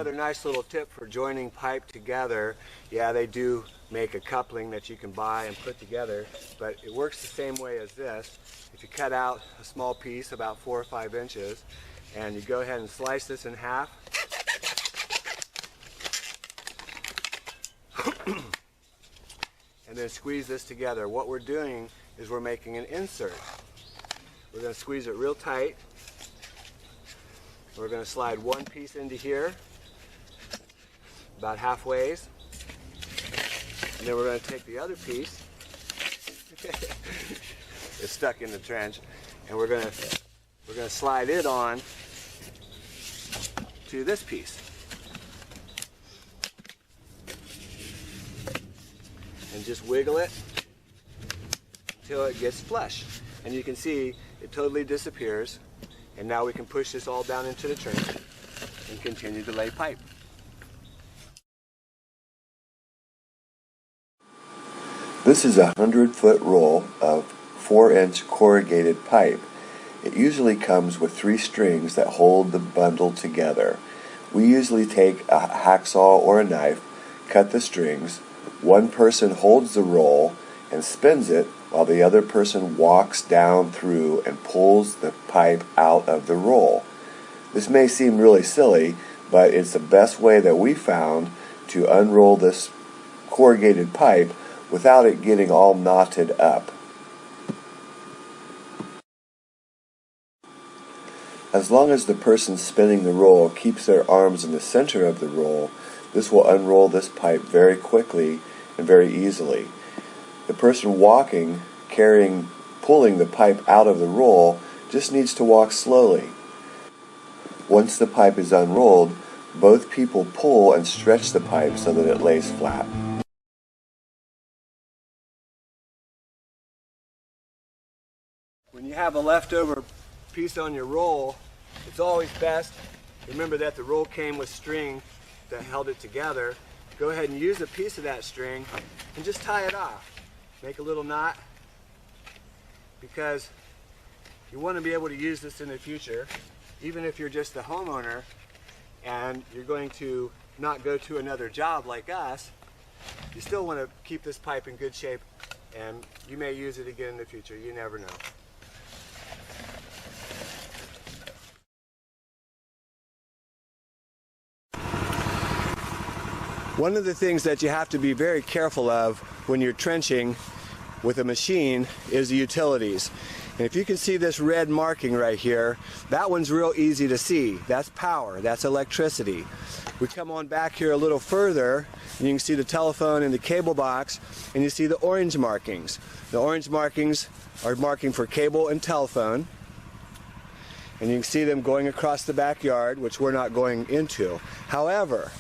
Another nice little tip for joining pipe together. Yeah, they do make a coupling that you can buy and put together, but it works the same way as this. If you cut out a small piece about 4 or 5 inches and you go ahead and slice this in half, and then squeeze this together. What we're doing is we're making an insert. We're going to squeeze it real tight. We're going to slide one piece into here, about halfway, and then we're going to take the other piece. It's stuck in the trench, and we're going to slide it on to this piece. And just wiggle it until it gets flush. And you can see it totally disappears. And now we can push this all down into the trench and continue to lay pipe. This is a 100-foot roll of 4-inch corrugated pipe. It usually comes with 3 strings that hold the bundle together. We usually take a hacksaw or a knife, cut the strings. One person holds the roll and spins it while the other person walks down through and pulls the pipe out of the roll. This may seem really silly, but it's the best way that we found to unroll this corrugated pipe without it getting all knotted up. As long as the person spinning the roll keeps their arms in the center of the roll, this will unroll this pipe very quickly and very easily. The person walking, pulling the pipe out of the roll just needs to walk slowly. Once the pipe is unrolled, both people pull and stretch the pipe so that it lays flat. When you have a leftover piece on your roll, it's always best, remember that the roll came with string that held it together. Go ahead and use a piece of that string and just tie it off. Make a little knot, because you want to be able to use this in the future, even if you're just a homeowner and you're going to not go to another job like us. You still want to keep this pipe in good shape, and you may use it again in the future. You never know. One of the things that you have to be very careful of when you're trenching with a machine is the utilities. And if you can see this red marking right here, that one's real easy to see. That's power, that's electricity. We come on back here a little further, and you can see the telephone and the cable box, and you see the orange markings. The orange markings are marking for cable and telephone. And you can see them going across the backyard, which we're not going into. However,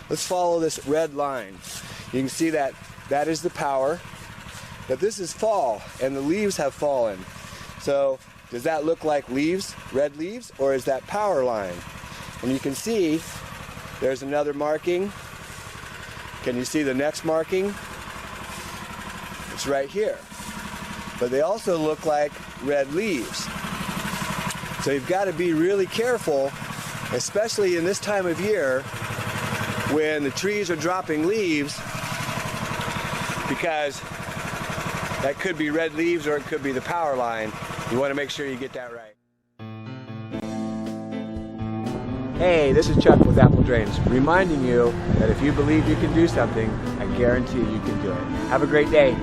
let's follow this red line. You can see that that is the power, but this is fall and the leaves have fallen. So does that look like leaves, red leaves, or is that power line? And you can see there's another marking. Can you see the next marking? It's right here. But they also look like red leaves. So you've got to be really careful, especially in this time of year when the trees are dropping leaves, because that could be red leaves or it could be the power line. You want to make sure you get that right. Hey, this is Chuck with Apple Drains, reminding you that if you believe you can do something, I guarantee you can do it. Have a great day.